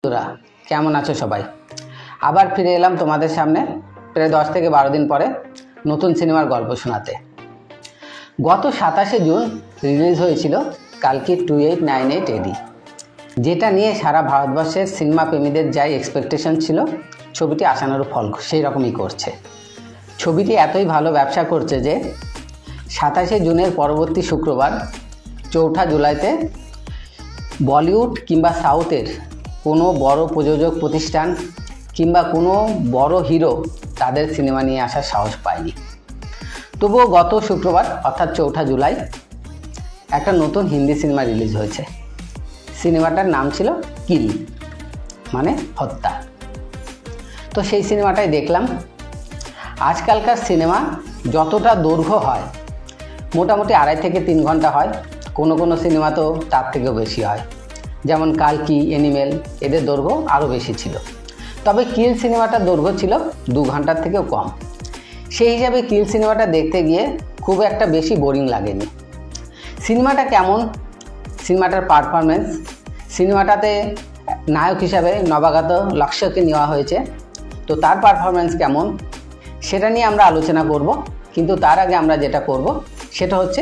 বন্ধুরা কেমন আছো সবাই? আবার ফিরে এলাম তোমাদের সামনে প্রায় 10 থেকে 12 দিন পরে নতুন সিনেমার গল্প শোনাতে। গত 27শে জুন রিলিজ হয়েছিল কালকি 2898 এডি, যেটা নিয়ে সারা ভারতবর্ষের সিনেমা প্রেমীদের যাই এক্সপেকটেশন ছিল ছবিটি আশানুরূপ ফল সেই রকমই করছে। ছবিটি এতই ভালো ব্যবসা করছে যে 27শে জুনের পরবর্তী শুক্রবার 4 জুলাইতে বলিউড কিংবা সাউথের কোনো বড় প্রযোজক প্রতিষ্ঠান কিংবা কোনো বড় হিরো তাদের সিনেমা নিয়ে আসার সাহস পায়নি। তবুও গত শুক্রবার অর্থাৎ 4 জুলাই একটা নতুন হিন্দি সিনেমা রিলিজ হয়েছে। সিনেমাটার নাম ছিল কিল, মানে হত্যা। তো সেই সিনেমাটাই দেখলাম। আজকালকার সিনেমা যতটা দৈর্ঘ্য হয় মোটামুটি 2.5 থেকে 3 ঘন্টা হয়, কোনো সিনেমা তো তার থেকেও বেশি হয়, যেমন কালকি, অ্যানিমেল, এদের দৈর্ঘ্য আরও বেশি ছিল। তবে কিল সিনেমাটার দৈর্ঘ্য ছিল 2 ঘন্টার থেকেও কম। সেই হিসাবে কিল সিনেমাটা দেখতে গিয়ে খুব একটা বেশি বোরিং লাগেনি। সিনেমাটা কেমন, সিনেমাটার পারফরমেন্স, সিনেমাটাতে নায়ক হিসাবে নবাগত লক্ষ্যকে নেওয়া হয়েছে, তো তার পারফরমেন্স কেমন সেটা নিয়ে আমরা আলোচনা করব। কিন্তু তার আগে আমরা যেটা করব সেটা হচ্ছে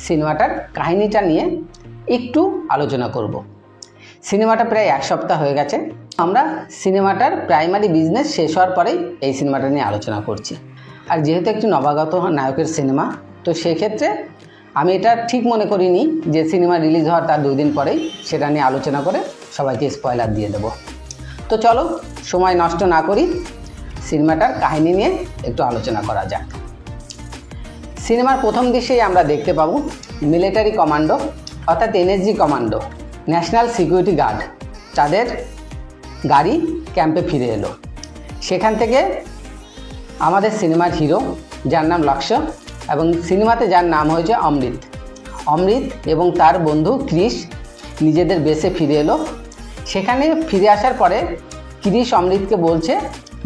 সিনেমাটার কাহিনীটা নিয়ে একটু আলোচনা করব। সিনেমাটা প্রায় 1 সপ্তাহ হয়ে গেছে। আমরা সিনেমাটার প্রাইমারি বিজনেস শেষ হওয়ার পরেই এই সিনেমাটা নিয়ে আলোচনা করছি। আর যেহেতু একটি নবাগত নায়কের সিনেমা, তো সেক্ষেত্রে আমি এটা ঠিক মনে করিনি যে সিনেমা রিলিজ হওয়ার তার 2 দিন পরেই সেটা নিয়ে আলোচনা করে সবাইকে স্পয়লার দিয়ে দেব। তো চলো সময় নষ্ট না করি, সিনেমাটার কাহিনী নিয়ে একটু আলোচনা করা যাক। সিনেমার প্রথম দৃশ্যেই আমরা দেখতে পাবো মিলিটারি কমান্ডো অর্থাৎ NSG commando, national security guard, তাদের গাড়ি ক্যাম্পে ফিরে এলো। সেখান থেকে আমাদের সিনেমার হিরো, যার নাম লক্ষ্য, এবং সিনেমাতে যার নাম হয়েছে অমৃত এবং তার বন্ধু ক্রিশ নিজেদের বেসে ফিরে এলো। সেখানে ফিরে আসার পরে ক্রিশ অমৃতকে বলছে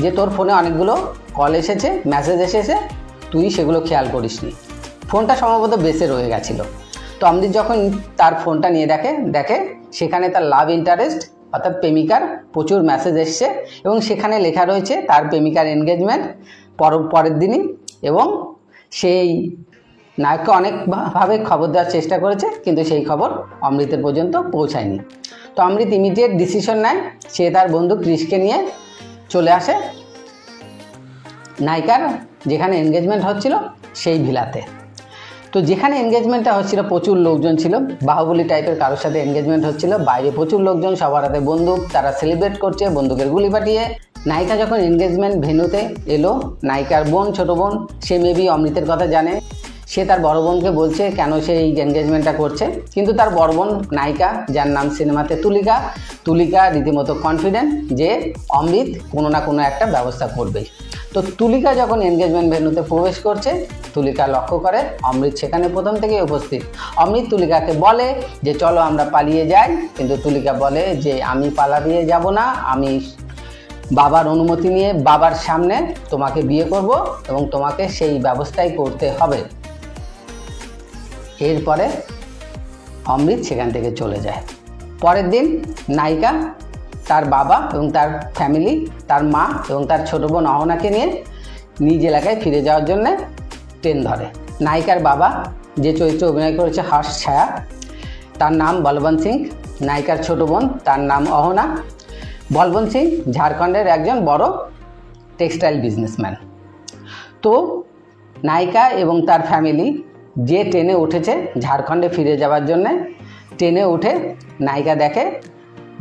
যে তোর ফোনে অনেকগুলো কল এসেছে, মেসেজ এসেছে, তুই সেগুলো খেয়াল করিসনি। ফোনটা সম্ভবত বেসে রয়ে গেছিলো। তো অমৃত যখন তার ফোনটা নিয়ে দেখে সেখানে তার লাভ ইন্টারেস্ট অর্থাৎ প্রেমিকার প্রচুর মেসেজ এসছে এবং সেখানে লেখা রয়েছে তার প্রেমিকার এনগেজমেন্ট পরের দিনই। এবং সেই নায়ককে অনেকভাবে খবর দেওয়ার চেষ্টা করেছে, কিন্তু সেই খবর অমৃতের পর্যন্ত পৌঁছায়নি। তো অমৃত ইমিডিয়েট ডিসিশন নেয়, সে তার বন্ধু ক্রিশকে নিয়ে চলে আসে নায়িকার যেখানে এনগেজমেন্ট হচ্ছিল সেই ভিলাতে। তো যেখানে এনগেজমেন্টটা হচ্ছিল প্রচুর লোকজন ছিল, বাহুবলী টাইপের কারোর সাথে এনগেজমেন্ট হচ্ছিল, বাইরে প্রচুর লোকজন, সবার হাতে বন্দুক, তারা সেলিব্রেট করছে বন্দুকের গুলি ফাটিয়ে। নায়িকা যখন এনগেজমেন্ট ভেন্যুতে এলো, নায়িকার বোন, ছোট বোন, সে মেবি অমৃতের কথা জানে, সে তার বড় বোনকে বলছে কেন সে এই এনগেজমেন্টটা করছে। কিন্তু তার বড় বোন নায়িকা, যার নাম সিনেমাতে তুলিকা রীতিমতো কনফিডেন্ট যে অমৃত কোনো না কোনো একটা ব্যবস্থা করবেই। তো তুলিকা যখন এনগেজমেন্ট ভেন্যুতে প্রবেশ করছে, তুলিকা লক্ষ্য করে অমৃত সেখানে প্রথম থেকেই উপস্থিত। অমৃত তুলিকাকে বলে যে চলো আমরা পালিয়ে যাই, কিন্তু তুলিকা বলে যে আমি পালিয়ে যাব না, আমি বাবার অনুমতি নিয়ে বাবার সামনে তোমাকে বিয়ে করব এবং তোমাকে সেই ব্যবস্থাই করতে হবে। এরপরে অমৃত সেখান থেকে চলে যায়। পরের দিন নায়িকা তার বাবা এবং তার ফ্যামিলি, তার মা এবং তার ছোট বোন অহনাকে নিয়ে নিজ এলাকায় ফিরে যাওয়ার জন্য ট্রেন ধরে। নায়িকার বাবা, যে চরিত্রে অভিনয় করেছে হর্ষ ছায়া, তার নাম বলবন্ত সিং। নায়িকার ছোট বোন, তার নাম অহনা। বলবন্ত সিং ঝাড়খণ্ডের একজন বড় টেক্সটাইল বিজনেসম্যান। তো নায়িকা এবং তার ফ্যামিলি যে ট্রেনে উঠেছে ঝাড়খণ্ডে ফিরে যাওয়ার জন্যে, ট্রেনে উঠে নায়িকা দেখে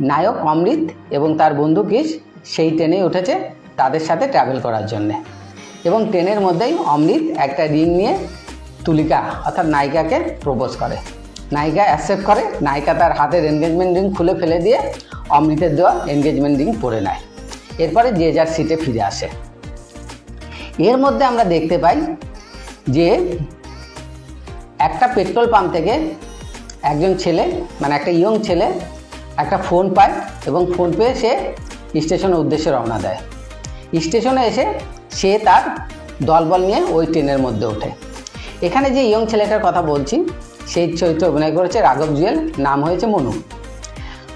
নায়ক অমৃত এবং তার বন্ধু ক্রিশ সেই ট্রেনেই উঠেছে তাদের সাথে ট্রাভেল করার জন্যে। এবং ট্রেনের মধ্যেই অমৃত একটা রিং নিয়ে তুলিকা অর্থাৎ নায়িকাকে প্রপোজ করে। নায়িকা অ্যাকসেপ্ট করে। নায়িকা তার হাতের এনগেজমেন্ট রিং খুলে ফেলে দিয়ে অমৃতের দেওয়া এনগেজমেন্ট রিং পরে নেয়। এরপরে যে যার সিটে ফিরে আসে। এর মধ্যে আমরা দেখতে পাই যে একটা পেট্রোল পাম্প থেকে একজন ছেলে, মানে একটা ইয়ং ছেলে, একটা ফোন পায় এবং ফোন পেয়ে সে স্টেশনের উদ্দেশ্যে রওনা দেয়। স্টেশনে এসে সে তার দলবল নিয়ে ওই ট্রেনের মধ্যে ওঠে। এখানে যে ইয়ং ছেলেটার কথা বলছি সেই চরিত্রে অভিনয় করেছে রাঘব জুয়েল, নাম হয়েছে মনু।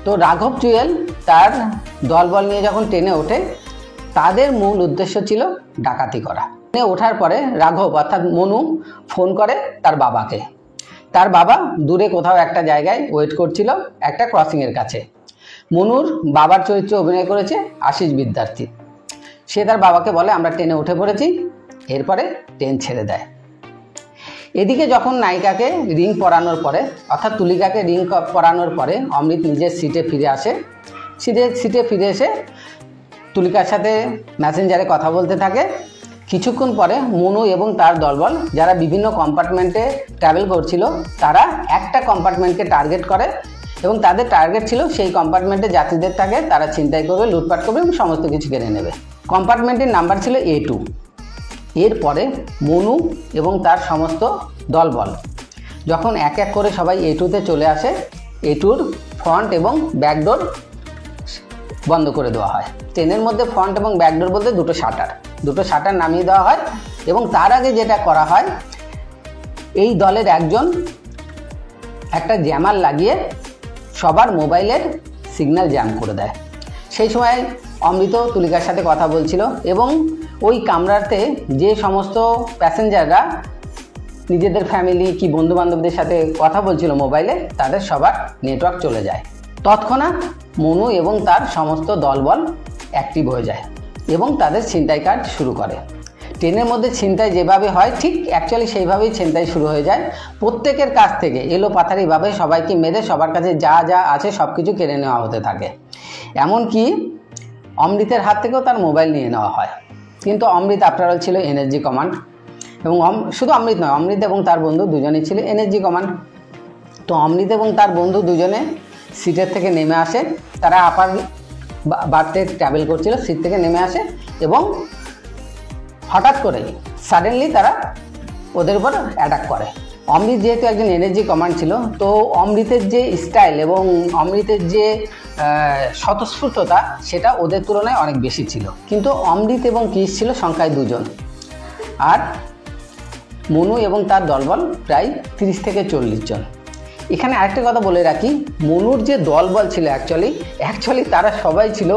তো রাঘব জুয়েল তার দলবল নিয়ে যখন ট্রেনে ওঠে, তাদের মূল উদ্দেশ্য ছিল ডাকাতি করা। ট্রেনে ওঠার পরে রাঘব অর্থাৎ মনু ফোন করে তার বাবাকে। তার বাবা দূরে কোথাও একটা জায়গায় ওয়েট করছিল একটা ক্রসিংয়ের কাছে। মনুর বাবার চরিত্রে অভিনয় করেছে আশিস বিদ্যার্থী। সে তার বাবাকে বলে, আমরা ট্রেনে উঠে পড়েছি। এরপরে ট্রেন ছেড়ে দেয়। এদিকে যখন নায়িকাকে রিং পরানোর পরে অর্থাৎ তুলিকাকে রিং পরানোর পরে অমৃত নিজের সিটে ফিরে আসে। সিটে ফিরে এসে তুলিকার সাথে মেসেঞ্জারে কথা বলতে থাকে। কিছুক্ষণ পরে মনু এবং তার দলবল যারা বিভিন্ন কম্পার্টমেন্টে ট্রাভেল করছিল, তারা একটা কম্পার্টমেন্টকে টার্গেট করে এবং তাদের টার্গেট ছিল সেই কম্পার্টমেন্টে যাত্রীদের থাকে তারা ছিনতাই করবে, লুটপাট করবে এবং সমস্ত কিছু কেড়ে নেবে। কম্পার্টমেন্টের নাম্বার ছিল A2। এরপরে মনু এবং তার সমস্ত দলবল যখন এক এক করে সবাই A2তে চলে আসে, A2র ফ্রন্ট এবং ব্যাকডোর বন্ধ করে দেওয়া হয়। ট্রেনের মধ্যে ফ্রন্ট এবং ব্যাকডোর বলতে দুটো শাটার নামিয়ে দেওয়া হয় এবং তার আগে যেটা করা হয়, এই দলের একজন একটা জ্যামার লাগিয়ে সবার মোবাইলের সিগন্যাল জ্যাম করে দেয়। সেই সময় অমৃত তুলিকার সাথে কথা বলছিল এবং ওই কামরাতে যে সমস্ত প্যাসেঞ্জাররা নিজেদের ফ্যামিলি কি বন্ধুবান্ধবদের সাথে কথা বলছিল মোবাইলে, তাদের সবার নেটওয়ার্ক চলে যায়। তৎক্ষণাৎ মনু এবং তার সমস্ত দলবল অ্যাক্টিভ হয়ে যায় এবং তাদের ছিনতাই কাজ শুরু করে। ট্রেনের মধ্যে ছিনতাই যেভাবে হয় ঠিক অ্যাকচুয়ালি সেইভাবেই ছিনতাই শুরু হয়ে যায়। প্রত্যেকের কাছ থেকে এলো পাথারিভাবে সবাইকে মেরে সবার কাছে যা যা আছে সব কিছু কেড়ে নেওয়া হতে থাকে। এমনকি অমৃতের হাত থেকেও তার মোবাইল নিয়ে নেওয়া হয়। কিন্তু অমৃত আফটার অল ছিল এনএসজি কমান্ড এবং শুধু অমৃত নয়, অমৃত এবং তার বন্ধু দুজনেই ছিল এনএসজি কমান্ড। তো অমৃত এবং তার বন্ধু দুজনে সিটের থেকে নেমে আসে। তারা আপার বার্থে ট্রাভেল করছিল, সিট থেকে নেমে আসে এবং হঠাৎ করে সাডেনলি তারা ওদের উপর অ্যাটাক করে। অমৃত যেহেতু একজন এনএসজি কমান্ড ছিল, তো অমৃতের যে স্টাইল এবং অমৃতের যে স্বতঃস্ফূর্ততা সেটা ওদের তুলনায় অনেক বেশি ছিল। কিন্তু অমৃত এবং কৃষ ছিল সংখ্যায় দুজন, আর মনু এবং তার দলবল প্রায় 30 থেকে 40 জন। এখানে আরেকটা কথা বলে রাখি, মনুর যে দলবল ছিল অ্যাকচুয়ালি তারা সবাই ছিল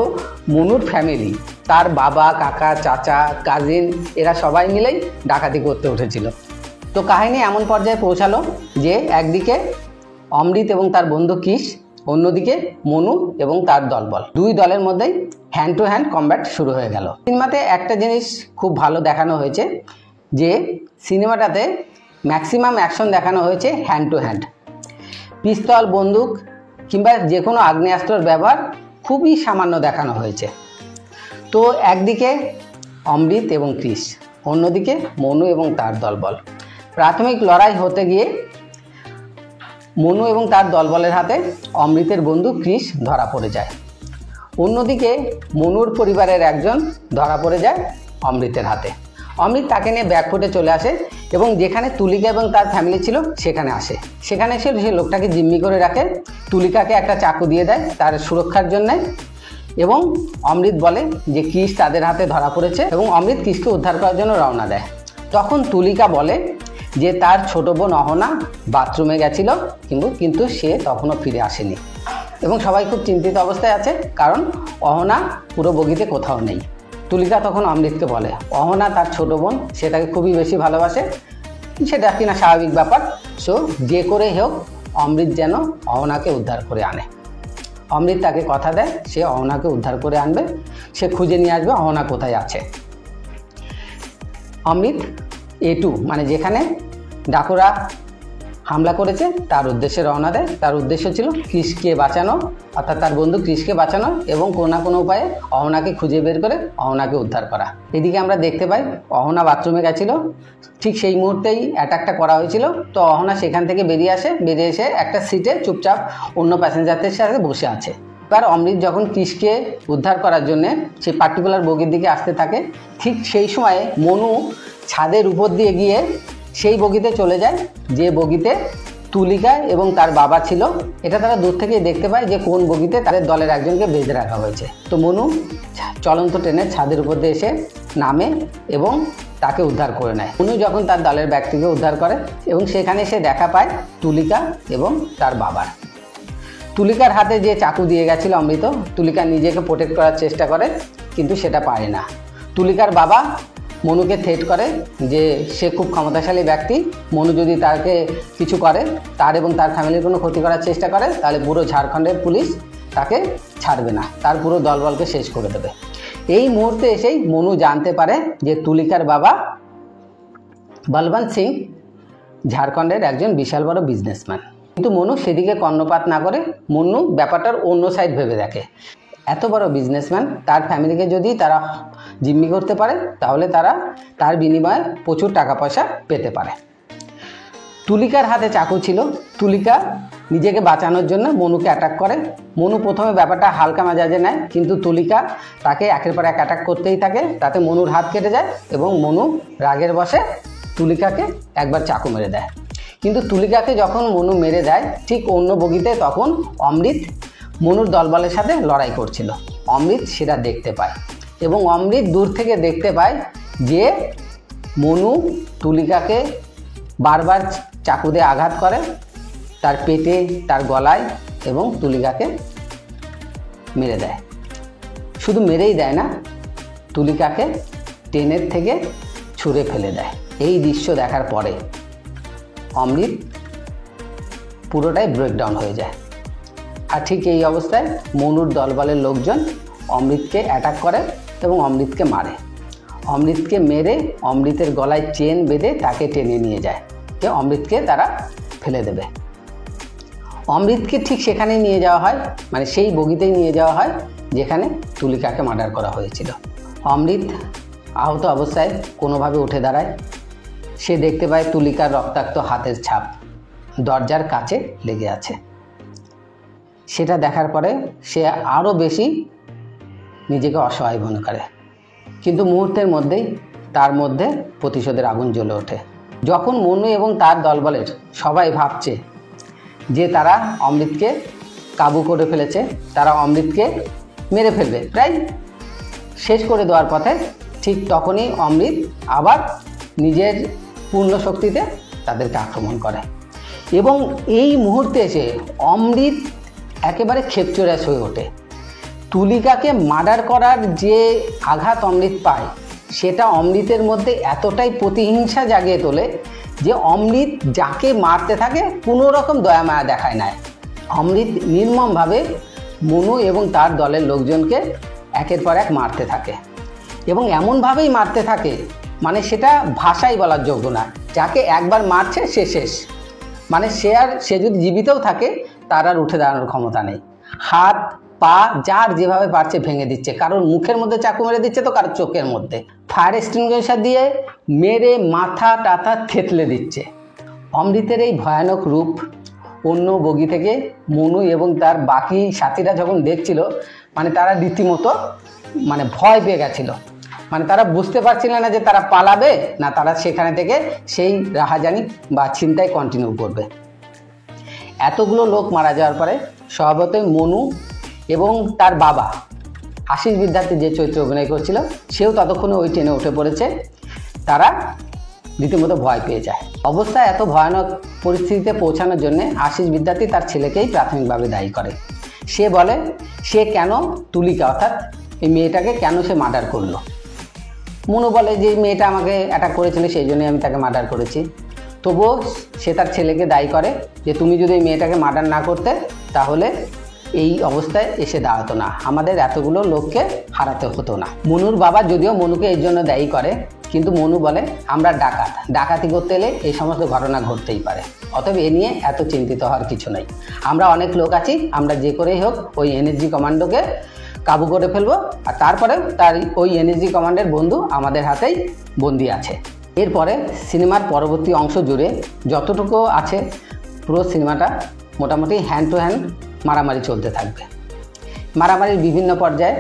মনুর ফ্যামিলি। তার বাবা, কাকা, চাচা, কাজিন এরা সবাই মিলেই ডাকাতি করতে উঠেছিল। তো কাহিনী এমন পর্যায়ে পৌঁছালো যে একদিকে অমৃত এবং তার বন্ধু কৃষ, অন্যদিকে মনু এবং তার দলবল, দুই দলের মধ্যেই হ্যান্ড টু হ্যান্ড কমব্যাট শুরু হয়ে গেল। সিনেমাতে একটা জিনিস খুব ভালো দেখানো হয়েছে যে সিনেমাটাতে ম্যাক্সিমাম অ্যাকশন দেখানো হয়েছে হ্যান্ড টু হ্যান্ড। পিস্তল, বন্দুক কিংবা যে কোনো আগ্নেয়াস্ত্রের ব্যবহার খুবই সামান্য দেখানো হয়েছে। তো একদিকে অমৃত এবং কৃষ, অন্যদিকে মনু এবং তার দলবল। প্রাথমিক লড়াই হতে গিয়ে মনু এবং তার দলবলের হাতে অমৃতের বন্ধু কৃষ ধরা পড়ে যায়। অন্যদিকে মনুর পরিবারের একজন ধরা পড়ে যায় অমৃতের হাতে। অমৃত তাকে নিয়ে ব্যাকফুটে চলে আসে এবং যেখানে তুলিকা এবং তার ফ্যামিলি ছিল সেখানে আসে। সেখানে এসে সে লোকটাকে জিম্মি করে রাখে, তুলিকাকে একটা চাকু দিয়ে দেয় তার সুরক্ষার জন্যে এবং অমৃত বলে যে কৃষ তাদের হাতে ধরা পড়েছে এবং অমৃত কৃষকে উদ্ধার করার জন্য রওনা দেয়। তখন তুলিকা বলে যে তার ছোট বোন অহনা বাথরুমে গেছিল কিন্তু সে তখনও ফিরে আসেনি এবং সবাই খুব চিন্তিত অবস্থায় আছে, কারণ অহনা পুরো বগিতে কোথাও নেই। তুলিকা তখন অমৃতকে বলে অহনা তার ছোট বোন, সে তাকে খুবই বেশি ভালোবাসে, সেটা কিনা স্বাভাবিক ব্যাপার। সো যে করে হোক অমৃত যেন অহনাকে উদ্ধার করে আনে। অমৃত তাকে কথা দেয় সে অহনাকে উদ্ধার করে আনবে, সে খুঁজে নিয়ে আসবে অহনা কোথায় আছে। অমৃত A2 মানে যেখানে ডাকুরা হামলা করেছে তার উদ্দেশ্যে রওনা দেয়। তার উদ্দেশ্য ছিল কৃষকে বাঁচানো, অর্থাৎ তার বন্ধু কৃষকে বাঁচানো এবং কোনো না কোনো উপায়ে অহনাকে খুঁজে বের করে অহনাকে উদ্ধার করা। এদিকে আমরা দেখতে পাই অহনা বাথরুমে গেছিলো, ঠিক সেই মুহূর্তেই অ্যাটাকটা করা হয়েছিল। তো অহনা সেখান থেকে বেরিয়ে এসে একটা সিটে চুপচাপ অন্য প্যাসেঞ্জারদের সাথে বসে আছে। এবার অমৃত যখন কৃষকে উদ্ধার করার জন্যে সেই পার্টিকুলার বগির দিকে আসতে থাকে, ঠিক সেই সময়ে মনু ছাদের উপর দিয়ে গিয়ে সেই বগিতে চলে যায় যে বগিতে তুলিকা এবং তার বাবা ছিল। এটা তারা দূর থেকেই দেখতে পায় যে কোন বগিতে তাদের দলের একজনকে বেঁধে রাখা হয়েছে। তো মনু চলন্ত ট্রেনের ছাদের উপর দিয়ে এসে নামে এবং তাকে উদ্ধার করে নেয়। মনু যখন তার দলের ব্যক্তিকে উদ্ধার করে এবং সেখানে সে দেখা পায় তুলিকা এবং তার বাবার। তুলিকার হাতে যে চাকু দিয়ে গেছিল অমৃত, তুলিকা নিজেকে প্রোটেক্ট করার চেষ্টা করে, কিন্তু সেটা পারে না। তুলিকার বাবা মনুকে থ্রেট করে যে সে খুব ক্ষমতাশালী ব্যক্তি, মনু যদি তাকে কিছু করে, তার এবং তার ফ্যামিলির কোনো ক্ষতি করার চেষ্টা করে, তাহলে পুরো ঝাড়খণ্ডের পুলিশ তাকে ছাড়বে না, তার পুরো দলবলকে শেষ করে দেবে। এই মুহূর্তে এসেই মনু জানতে পারে যে তুলিকার বাবা বলবন্ত সিং ঝাড়খণ্ডের একজন বিশাল বড় বিজনেসম্যান। কিন্তু মনু সেদিকে কর্ণপাত না করে মনু ব্যাপারটার অন্য সাইড ভেবে দেখে। এত বড় বিজনেসম্যান, তার ফ্যামিলিকে যদি তারা জিম্মি করতে পারে তাহলে তারা তার বিনিময়ে প্রচুর টাকা পয়সা পেতে পারে। তুলিকার হাতে চাকু ছিল, তুলিকা নিজেকে বাঁচানোর জন্য মনুকে অ্যাটাক করে। মনু প্রথমে ব্যাপারটা হালকা মেজাজে নেয়, কিন্তু তুলিকা তাকে একের পর এক অ্যাটাক করতেই থাকে, তাতে মনুর হাত কেটে যায় এবং মনু রাগের বশে তুলিকাকে একবার চাকু মেরে দেয়। কিন্তু তুলিকাকে যখন মনু মেরে দেয়, ঠিক অন্য বগিতে তখন অমৃত মনুর দলবলের সাথে লড়াই করছিল। অমৃত সেটা দেখতে পায় এবং অমৃত দূর থেকে দেখতে পায় যে মনু তুলিকাকে বারবার চাকু দিয়ে আঘাত করে, তার পেটে, তার গলায়, এবং তুলিকাকে মেরে দেয়। শুধু মেরেই দেয় না, তুলিকাকে ট্রেনের থেকে ছুঁড়ে ফেলে দেয়। এই দৃশ্য দেখার পরে অমৃত পুরোটাই ব্রেকডাউন হয়ে যায়। আর ঠিক এই অবস্থায় মনুর দলবলের লোকজন অমৃতকে অ্যাটাক করে এবং অমৃতকে মারে। অমৃতকে মেরে অমৃতের গলায় চেন বেঁধে তাকে টেনে নিয়ে যায়, যে অমৃতকে তারা ফেলে দেবে। অমৃতকে ঠিক সেখানেই নিয়ে যাওয়া হয়, মানে সেই বগিতেই নিয়ে যাওয়া হয় যেখানে তুলিকাকে মার্ডার করা হয়েছিল। অমৃত আহত অবস্থায় কোনোভাবে উঠে দাঁড়ায়। সে দেখতে পায় তুলিকার রক্তাক্ত হাতের ছাপ দরজার কাছে লেগে আছে। সেটা দেখার পরে সে আরও বেশি নিজেকে অসহায় মনে করে, কিন্তু মুহূর্তের মধ্যেই তার মধ্যে প্রতিশোধের আগুন জ্বলে ওঠে। যখন মনু এবং তার দলবলের সবাই ভাবছে যে তারা অমৃতকে কাবু করে ফেলেছে, তারা অমৃতকে মেরে ফেলবে, প্রায় শেষ করে দেওয়ার পথে, ঠিক তখনই অমৃত আবার নিজের পূর্ণ শক্তিতে তাদেরকে আক্রমণ করে। এবং এই মুহূর্তে এসে অমৃত একেবারে ক্ষেপচোরাস হয়ে ওঠে। তুলিকাকে মার্ডার করার যে আঘাত অমৃত পায়, সেটা অমৃতের মধ্যে এতটাই প্রতিহিংসা জাগিয়ে তোলে যে অমৃত যাকে মারতে থাকে কোনো রকম দয়া মায়া দেখায় না। অমৃত নির্মমভাবে মনু এবং তার দলের লোকজনকে একের পর এক মারতে থাকে এবং এমনভাবেই মারতে থাকে মানে সেটা ভাষাই বলার যোগ্য না। যাকে একবার মারছে সে শেষ, মানে সে যদি জীবিতও থাকে তার আর উঠে দাঁড়ানোর ক্ষমতা নেই। হাত পা যার যেভাবে পারছে ভেঙে দিচ্ছে, কারোর মুখের মধ্যে চাকু মেরে দিচ্ছে, তো কারোর চোখের মধ্যে ফায়ার এক্সটিংগুইশার দিয়ে মেরে মাথা টাথা থেতলে দিচ্ছে। অমৃতের এই ভয়ানক রূপ অন্য বগি থেকে মনু এবং তার বাকি সাথীরা যখন দেখছিল, মানে তারা রীতিমতো মানে ভয় পেয়ে গেছিল। মানে তারা বুঝতে পারছিল না যে তারা পালাবে না তারা সেখানে থেকে সেই রাহাজানি বা ছিনতাই কন্টিনিউ করবে। এতগুলো লোক মারা যাওয়ার পরে স্বভাবতই মনু এবং তার বাবা আশিস বিদ্যার্থী যে চরিত্রে অভিনয় করছিল, সেও ততক্ষণে ওই ট্রেনে উঠে পড়েছে। তারা রীতিমতো ভয় পেয়ে যায়। অবস্থা এত ভয়ানক পরিস্থিতিতে পৌঁছানোর জন্য আশিস বিদ্যার্থী তার ছেলেকেই প্রাথমিকভাবে দায়ী করে। সে বলে সে কেন তুলিকা অর্থাৎ এই মেয়েটাকে কেন সে মার্ডার করলো। মনু বলে যে মেয়েটা আমাকে অ্যাটাক করেছিল, সেই জন্যই আমি তাকে মার্ডার করেছি। তবুও সে তার ছেলেকে দায়ী করে যে তুমি যদি এই মেয়েটাকে মার্ডার না করতে তাহলে এই অবস্থায় এসে দাঁড়াতো না, আমাদের এতগুলো লোককে হারাতে হতো না। মনুর বাবা যদিও মনুকে এই জন্য দায়ী করে, কিন্তু মনু বলে আমরা ডাকাতি করতে এলে এই সমস্ত ঘটনা ঘটতেই পারে, অতএব এ নিয়ে এত চিন্তিত হওয়ার কিছু নেই। আমরা অনেক লোক আছি, আমরা যে করেই হোক ওই এনএসজি কমান্ডোকে কাবু করে ফেলবো, আর তারপরে তার ওই এনএসজি কমান্ডের বন্ধু আমাদের হাতেই বন্দি আছে। এরপরে সিনেমার পরবর্তী অংশ জুড়ে যতটুকু আছে পুরো সিনেমাটা মোটামুটি হ্যান্ড টু হ্যান্ড মারামারি চলতে থাকবে। মারামারির বিভিন্ন পর্যায়ে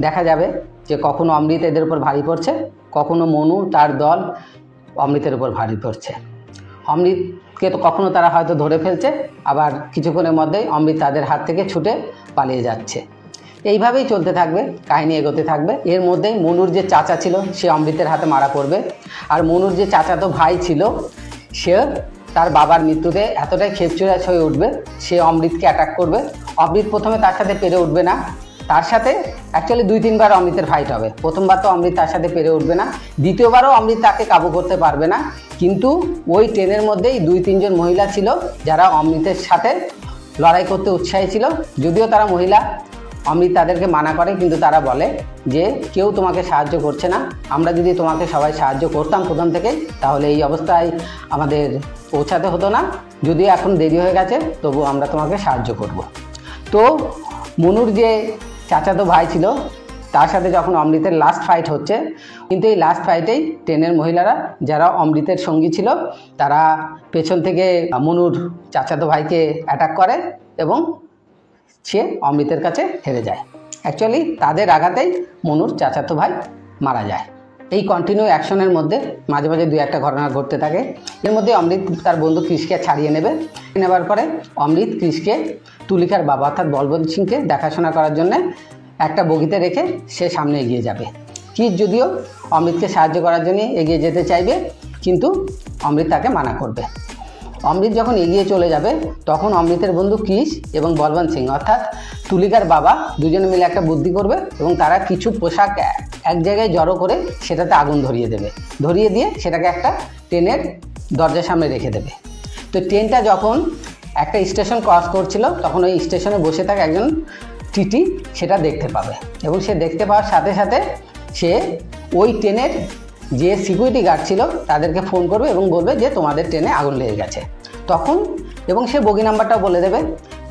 দেখা যাবে যে কখনো অমৃত এদের উপর ভারী পড়ছে, কখনো মনু তার দল অমৃতের উপর ভারী পড়ছে। অমৃতকে তো কখনো তারা হয়তো ধরে ফেলছে, আবার কিছুক্ষণের মধ্যেই অমৃত তাদের হাত থেকে ছুটে পালিয়ে যাচ্ছে। এইভাবেই চলতে থাকবে, কাহিনী এগোতে থাকবে। এর মধ্যেই মনুর যে চাচা ছিল সে অমৃতের হাতে মারা পড়বে, আর মনুর যে চাচাতো ভাই ছিল সে তার বাবার মৃত্যুতে এতটাই খেপচুরাজ হয়ে উঠবে, সে অমৃতকে অ্যাটাক করবে। অমৃত প্রথমে তার সাথে পেরে উঠবে না, তার সাথে অ্যাকচুয়ালি 2-3 বার অমৃতের ফাইট হবে। প্রথমবার তো অমৃত তার সাথে পেরে উঠবে না, দ্বিতীয়বারও অমৃত তাকে কাবু করতে পারবে না। কিন্তু ওই ট্রেনের মধ্যেই 2-3 জন মহিলা ছিল যারা অমৃতের সাথে লড়াই করতে উৎসাহী ছিল। যদিও তারা মহিলা, অমৃত তাদেরকে মানা করে, কিন্তু তারা বলে যে কেউ তোমাকে সাহায্য করছে না, আমরা যদি তোমাকে সবাই সাহায্য করতাম প্রথম থেকেই তাহলে এই অবস্থায় আমাদের পৌঁছাতে হতো না। যদিও এখন দেরি হয়ে গেছে, তবু আমরা তোমাকে সাহায্য করব। তো মনুর যে চাচাতো ভাই ছিল তার সাথে যখন অমৃতের লাস্ট ফাইট হচ্ছে, কিন্তু এই লাস্ট ফাইটেই ট্রেনের মহিলারা যারা অমৃতের সঙ্গী ছিল তারা পেছন থেকে মনুর চাচাতো ভাইকে অ্যাটাক করে এবং সে অমৃতের কাছে হেরে যায়। অ্যাকচুয়ালি তাদের আঘাতেই মনুর চাচাতো ভাই মারা যায়। এই কন্টিনিউ অ্যাকশনের মধ্যে মাঝে মাঝে 2-1টা ঘটনা ঘটতে থাকে। এর মধ্যে অমৃত তার বন্ধু কৃষকে ছাড়িয়ে নেবার পরে অমৃত কৃষকে তুলিকার বাবা অর্থাৎ বলবন্ত সিংকে দেখাশোনা করার জন্য একটা বগিতে রেখে সে সামনে এগিয়ে যাবে। কৃষ যদিও অমৃতকে সাহায্য করার জন্য এগিয়ে যেতে চাইবে, কিন্তু অমৃত তাকে মানা করবে। অমৃত যখন এগিয়ে চলে যাবে তখন অমৃতের বন্ধু কৃষ এবং বলবন্ত সিং অর্থাৎ তুলিকার বাবা দুজনে মিলে একটা বুদ্ধি করবে এবং তারা কিছু পোশাক এক জায়গায় জড়ো করে সেটাতে আগুন ধরিয়ে দেবে। ধরিয়ে দিয়ে সেটাকে একটা ট্রেনের দরজার সামনে রেখে দেবে। তো ট্রেনটা যখন একটা স্টেশন ক্রস করছিল তখন ওই স্টেশনে বসে থাকা একজন টিটি সেটা দেখতে পাবে এবং সে দেখতে পাওয়ার সাথে সাথে সে ওই ট্রেনের যে সিকিউরিটি গার্ড ছিল তাদেরকে ফোন করবে এবং বলবে যে তোমাদের ট্রেনে আগুন লেগে গেছে। তখন এবং সে বগি নাম্বারটাও বলে দেবে।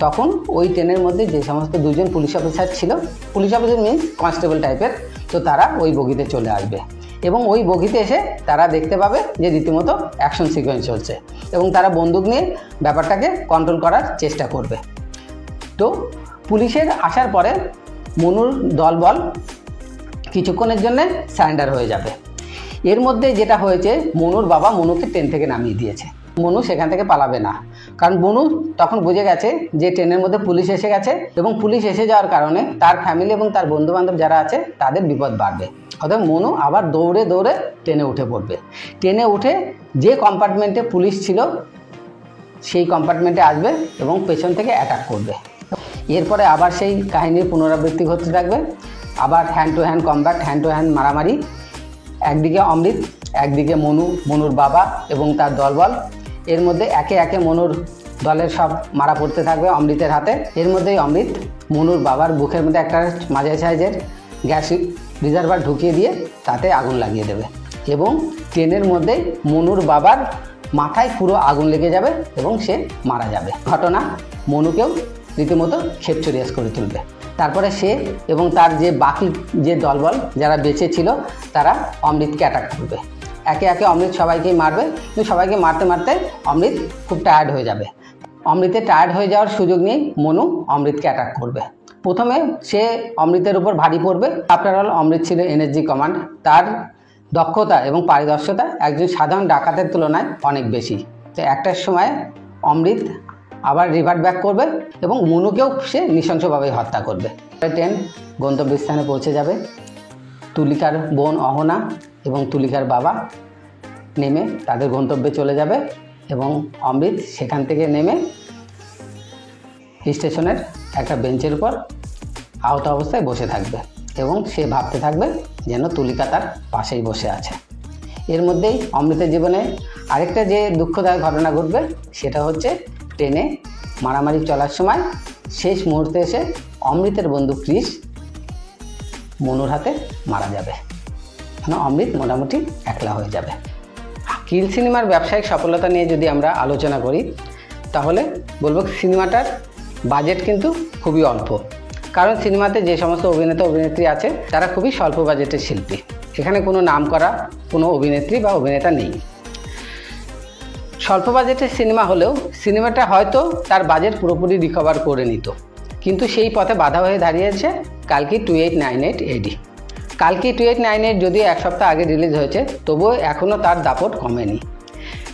তখন ওই ট্রেনের মধ্যে যে সমস্ত 2জন পুলিশ অফিসার ছিল, পুলিশ অফিসার মিন্স কনস্টেবল টাইপের, তো তারা ওই বগিতে চলে আসবে এবং ওই বগিতে এসে তারা দেখতে পাবে যে রীতিমতো অ্যাকশন সিকোয়েন্স চলছে এবং তারা বন্দুক নিয়ে ব্যাপারটাকে কন্ট্রোল করার চেষ্টা করবে। তো পুলিশের আসার পরে মনুর দলবল কিছুক্ষণের জন্য সারেন্ডার হয়ে যাবে। এর মধ্যে যেটা হয়েছে, মনুর বাবা মনুকে ট্রেন থেকে নামিয়ে দিয়েছে। মনু সেখান থেকে পালাবে না, কারণ মনু তখন বুঝে গেছে যে ট্রেনের মধ্যে পুলিশ এসে গেছে এবং পুলিশ এসে যাওয়ার কারণে তার ফ্যামিলি এবং তার বন্ধুবান্ধব যারা আছে তাদের বিপদ বাড়বে। অর্থাৎ মনু আবার দৌড়ে দৌড়ে ট্রেনে উঠে পড়বে। ট্রেনে উঠে যে কম্পার্টমেন্টে পুলিশ ছিল সেই কম্পার্টমেন্টে আসবে এবং পেছন থেকে অ্যাটাক করবে। এরপরে আবার সেই কাহিনীর পুনরাবৃত্তি ঘটতে থাকবে। আবার hand to hand combat, hand to hand মারামারি। একদিকে অমৃত, একদিকে মনুর বাবা এবং তার দলবল। এর মধ্যে একে একে মনুর দলের সব মারা পড়তে থাকবে অমৃতের হাতে। এর মধ্যেই অমৃত মনুর বাবার বুকের মধ্যে একটা মাঝারি সাইজের গ্যাস রিজার্ভার ঢুকিয়ে দিয়ে তাতে আগুন লাগিয়ে দেবে এবং ট্রেনের মধ্যে মনুর বাবার মাথায় পুরো আগুন লেগে যাবে এবং সে মারা যাবে। ঘটনা মনুকেও রীতিমতো খেপচুরিয়াস করে তুলবে। তারপরে সে এবং তার যে বাকি যে দলবল যারা বেঁচে ছিল তারা অমৃতকে অ্যাটাক করবে। একে একে অমৃত সবাইকেই মারবে, কিন্তু সবাইকে মারতে মারতে অমৃত খুব টায়ার্ড হয়ে যাবে। অমৃতের টায়ার্ড হয়ে যাওয়ার সুযোগ নিয়ে মনু অমৃতকে অ্যাটাক করবে। প্রথমে সে অমৃতের উপর ভারী পড়বে। আফটার অল অমৃত ছিল এনএসজি কমান্ড, তার দক্ষতা এবং পারদর্শিতা একজন সাধারণ ডাকাতের তুলনায় অনেক বেশি। তো একটার সময় অমৃত আবার রিভার্ট ব্যাক করবে এবং মনুকেও সে নৃশংসভাবে হত্যা করবে। ট্রেন গন্তব্যস্থানে পৌঁছে যাবে। তুলিকার বোন অহনা এবং তুলিকার বাবা নেমে তাদের গন্তব্যে চলে যাবে এবং অমৃত সেখান থেকে নেমে স্টেশনের একটা বেঞ্চের উপর আহত অবস্থায় বসে থাকবে এবং সে ভাবতে থাকবে যেন তুলিকা তার পাশেই বসে আছে। এর মধ্যেই অমৃতের জীবনে আরেকটা যে দুঃখদায়ক ঘটনা ঘটবে সেটা হচ্ছে ট্রেনে মারামারি চলার সময় শেষ মুহূর্তে এসে অমৃতের বন্ধু কৃষ মনুর হাতে মারা যাবে। মানে অমৃত মোটামুটি একলা হয়ে যাবে। কিল সিনেমার ব্যবসায়িক সফলতা নিয়ে যদি আমরা আলোচনা করি তাহলে বলবো সিনেমাটার বাজেট কিন্তু খুবই অল্প, কারণ সিনেমাতে যে সমস্ত অভিনেতা অভিনেত্রী আছে তারা খুবই স্বল্প বাজেটের শিল্পী। এখানে কোনো নাম করা কোনো অভিনেত্রী বা অভিনেতা নেই। স্বল্প বাজেটের সিনেমা হলেও সিনেমাটা হয়তো তার বাজেট পুরোপুরি রিকভার করে নিত, কিন্তু সেই পথে বাধা হয়ে দাঁড়িয়েছে কালকি 2898 AD। কালকি 2898 যদিও এক সপ্তাহ আগে রিলিজ হয়েছে, তবুও এখনও তার দাপট কমেনি,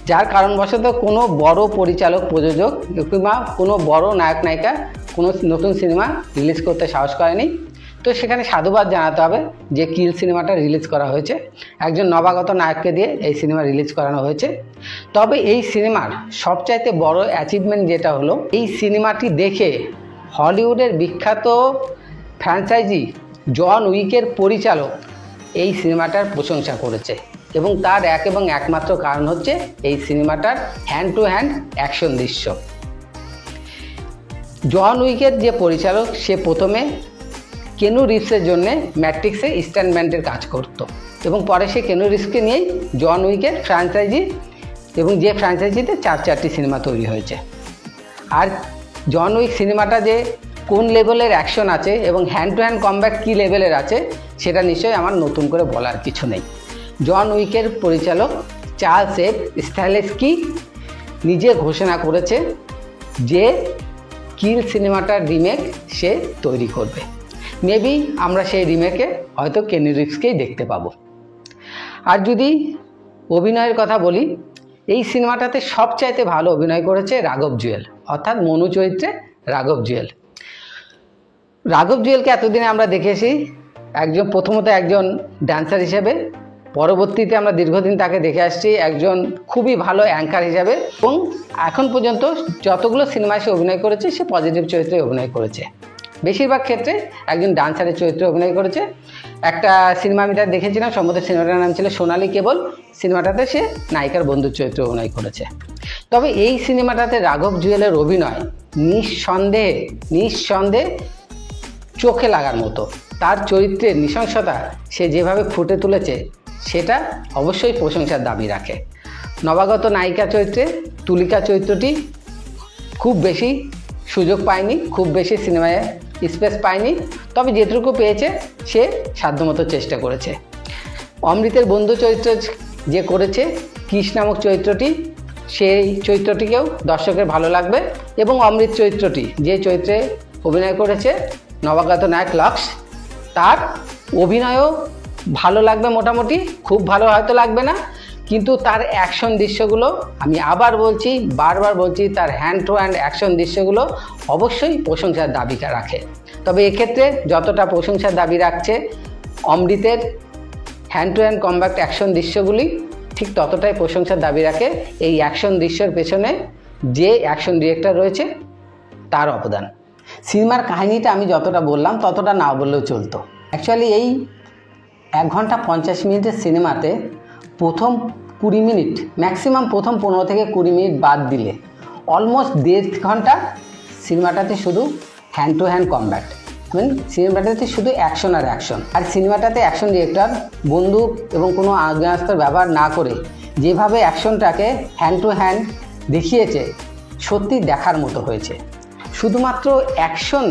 যার কারণবশত কোনো বড় পরিচালক প্রযোজক কিংবা কোনো বড় নায়ক নায়িকা কোনো নতুন সিনেমা রিলিজ করতে সাহস করেনি। তো সেখানে সাধুবাদ জানাতে হবে যে কিল সিনেমাটা রিলিজ করা হয়েছে, একজন নবাগত নায়ককে দিয়ে এই সিনেমা রিলিজ করানো হয়েছে। তবে এই সিনেমার সবচাইতে বড় অ্যাচিভমেন্ট যেটা হলো, এই সিনেমাটি দেখে হলিউডের বিখ্যাত ফ্র্যাঞ্চাইজি জন উইকের পরিচালক এই সিনেমাটার প্রশংসা করেছে, এবং তার এক এবং একমাত্র কারণ হচ্ছে এই সিনেমাটার হ্যান্ড টু হ্যান্ড অ্যাকশন দৃশ্য। জন উইকের যে পরিচালক, সে প্রথমে কেনু রিভসের জন্য ম্যাট্রিক্সে স্ট্যান্ডম্যানের কাজ করত, এবং পরে সে কেনু রিভসকে নিয়েই জন উইকের ফ্র্যাঞ্চাইজি, এবং যে ফ্র্যাঞ্চাইজিতে 4টি সিনেমা তৈরি হয়েছে। আর জন উইক সিনেমাটা যে কোন লেভেলের অ্যাকশন আছে এবং হ্যান্ড টু হ্যান্ড কমব্যাট কী লেভেলের আছে, সেটা নিশ্চয়ই আমার নতুন করে বলার কিছু নেই। জন উইকের পরিচালক চার্লস এফ স্টাইলেস্কি নিজে ঘোষণা করেছে যে কিল সিনেমাটার রিমেক সে তৈরি করবে। মেবি আমরা সেই রিমেকে হয়তো কেনু রিভসকেই দেখতে পাবো। আর যদি অভিনয়ের কথা বলি, এই সিনেমাটাতে সবচাইতে ভালো অভিনয় করেছে রাঘব জুয়েল, অর্থাৎ মনু চরিত্রে রাঘব জুয়েল। রাঘব জুয়েলকে এতদিনে আমরা দেখেছি প্রথমত একজন ড্যান্সার হিসেবে, পরবর্তীতে আমরা দীর্ঘদিন তাকে দেখে আসছি একজন খুবই ভালো অ্যাঙ্কার হিসাবে, এবং এখন পর্যন্ত যতগুলো সিনেমায় সে অভিনয় করেছে সে পজিটিভ চরিত্রে অভিনয় করেছে। বেশিরভাগ ক্ষেত্রে একজন ডান্সারের চরিত্রে অভিনয় করেছে। একটা সিনেমা আমি তার দেখেছিলাম, সম্ভবত সিনেমাটার নাম ছিল সোনালী কেবল, সিনেমাটাতে সে নায়িকার বন্ধুর চরিত্রে অভিনয় করেছে। তবে এই সিনেমাটাতে রাঘব জুয়েলের অভিনয় নিঃসন্দেহে চোখে লাগার মতো। তার চরিত্রের নৃশংসতা সে যেভাবে ফুটে তুলেছে সেটা অবশ্যই প্রশংসার দাবি রাখে। নবাগত নায়িকা চরিত্রে তুলিকা চরিত্রটি খুব বেশি সুযোগ পায়নি, খুব বেশি সিনেমায় স্পেস পায়নি, তবে যেটুকু পেয়েছে সে সাধ্যমতো চেষ্টা করেছে। অমৃতের বন্ধু চরিত্র যে করেছে কৃষ নামক চরিত্রটি, সেই চরিত্রটিকেও দর্শকের ভালো লাগবে, এবং অমৃত চরিত্রটি যে চরিত্রে অভিনয় করেছে নবাগত নায়ক লক্স, তার অভিনয়ও ভালো লাগবে মোটামুটি, খুব ভালো হয়তো লাগবে না, কিন্তু তার অ্যাকশন দৃশ্যগুলো, আমি বারবার বলছি, তার হ্যান্ড টু হ্যান্ড অ্যাকশন দৃশ্যগুলো অবশ্যই প্রশংসার দাবি রাখে। তবে এক্ষেত্রে যতটা প্রশংসার দাবি রাখছে অমৃতের hand to hand combat action দৃশ্যগুলি, ঠিক ততটাই প্রশংসার দাবি রাখে এই অ্যাকশন দৃশ্যের পেছনে যে অ্যাকশন ডিরেক্টর রয়েছে তার অবদান। সিনেমার কাহিনীটা আমি যতটা বললাম ততটা না বললেও চলতো। অ্যাকচুয়ালি এই 1 ঘন্টা 50 মিনিটের সিনেমাতে প্রথম 20 মিনিট, ম্যাক্সিমাম প্রথম 15 থেকে 20 মিনিট বাদ দিলে অলমোস্ট 1.5 ঘন্টা সিনেমাটাতে শুধু হ্যান্ড টু হ্যান্ড কমব্যাট, সিনেমাটাতে শুধু অ্যাকশন আর অ্যাকশন। আর সিনেমাটাতে অ্যাকশন ডিরেক্টর বন্দুক এবং কোনো আগ্নেয়াস্ত্র ব্যবহার না করে যেভাবে অ্যাকশনটাকে হ্যান্ড টু হ্যান্ড দেখিয়েছে, সত্যি দেখার মতো হয়েছে। শুধুমাত্র অ্যাকশন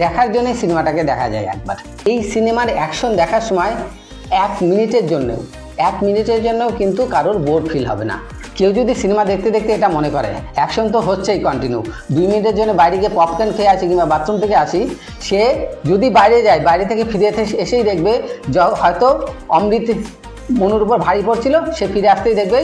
দেখার জন্যই সিনেমাটাকে দেখা যায় একবার। এই সিনেমার অ্যাকশন দেখার সময় 1 মিনিটের জন্যও কিন্তু কারোর বোর ফিল হবে না। কেউ যদি সিনেমা দেখতে দেখতে এটা মনে করে অ্যাকশন তো হচ্ছেই কন্টিনিউ, 2 মিনিটের জন্য বাইরে গিয়ে পপকর্ন খেয়ে আসি কিংবা বাথরুম থেকে আসি, সে যদি বাইরে যায়, বাইরে থেকে ফিরে এসেই দেখবে হয়তো অমৃত মনুর উপর ভারী পড়ছিল, সে ফিরে আসতেই দেখবে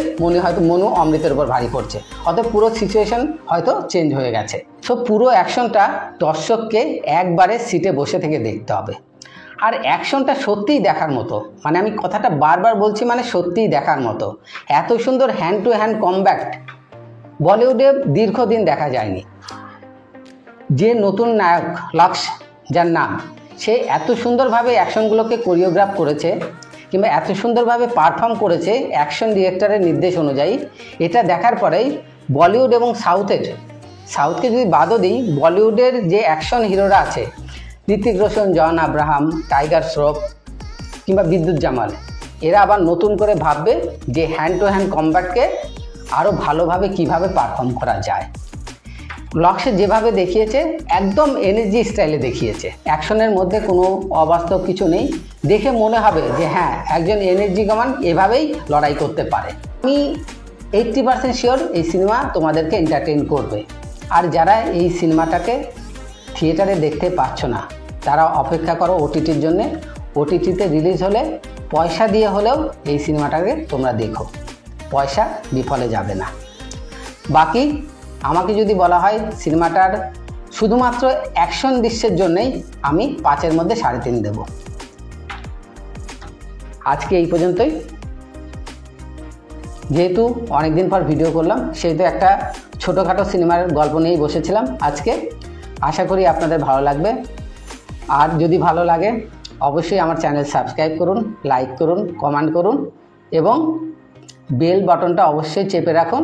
মনু অমৃতের উপর ভারী পড়ছে, অর্থাৎ পুরো সিচুয়েশন হয়তো চেঞ্জ হয়ে গেছে। সো পুরো অ্যাকশনটা দর্শককে একবারে সিটে বসে থেকে দেখতে হবে। আর অ্যাকশনটা সত্যিই দেখার মতো, আমি কথাটা বারবার বলছি, সত্যিই দেখার মতো। এত সুন্দর হ্যান্ড টু হ্যান্ড কমব্যাট বলিউডে দীর্ঘদিন দেখা যায়নি। যে নতুন নায়ক লক্স, যার নাম, সে এত সুন্দরভাবে অ্যাকশনগুলোকে কোরিওগ্রাফ করেছে কিংবা এত সুন্দরভাবে পারফর্ম করেছে অ্যাকশন ডিরেক্টরের নির্দেশ অনুযায়ী, এটা দেখার পরেই বলিউড এবং সাউথকে যদি বাদও দিই, বলিউডের যে অ্যাকশন হিরোরা আছে, ঋতিক রোশন, জন আব্রাহাম, টাইগার শ্রফ কিংবা বিদ্যুৎ জামাল, এরা আবার নতুন করে ভাববে যে হ্যান্ড টু হ্যান্ড কমব্যাটকে আরও ভালোভাবে কিভাবে পারফর্ম করা যায়। লক্সে যেভাবে দেখিয়েছে একদম এনার্জি স্টাইলে দেখিয়েছে, অ্যাকশনের মধ্যে কোনো অবাস্তব কিছু নেই। দেখে মনে হবে যে হ্যাঁ, একজন এনার্জি কমান এভাবেই লড়াই করতে পারে। আমি 80% শিওর এই সিনেমা তোমাদেরকে এন্টারটেইন করবে। আর যারা এই সিনেমাটাকে থিয়েটারে দেখতে পাচ্ছ না, তারা অপেক্ষা করো ওটিটির জন্যে। ওটিটিতে রিলিজ হলে পয়সা দিয়ে হলেও এই সিনেমাটাকে তোমরা দেখো, পয়সা বিফলে যাবে না। বাকি আমাকে যদি বলা হয় সিনেমাটার শুধুমাত্র অ্যাকশন দৃশ্যের জন্যই আমি 5-এর মধ্যে 3.5 দেব। আজকে এই পর্যন্তই। যেহেতু অনেকদিন পর ভিডিও করলাম, সেহেতু একটা ছোটোখাটো সিনেমার গল্প নিয়েই বসেছিলাম আজকে। আশা করি আপনাদের ভালো লাগবে। আর যদি ভালো লাগে অবশ্যই আমার চ্যানেল সাবস্ক্রাইব করুন, লাইক করুন, কমেন্ট করুন এবং বেল বাটনটা অবশ্যই চেপে রাখুন,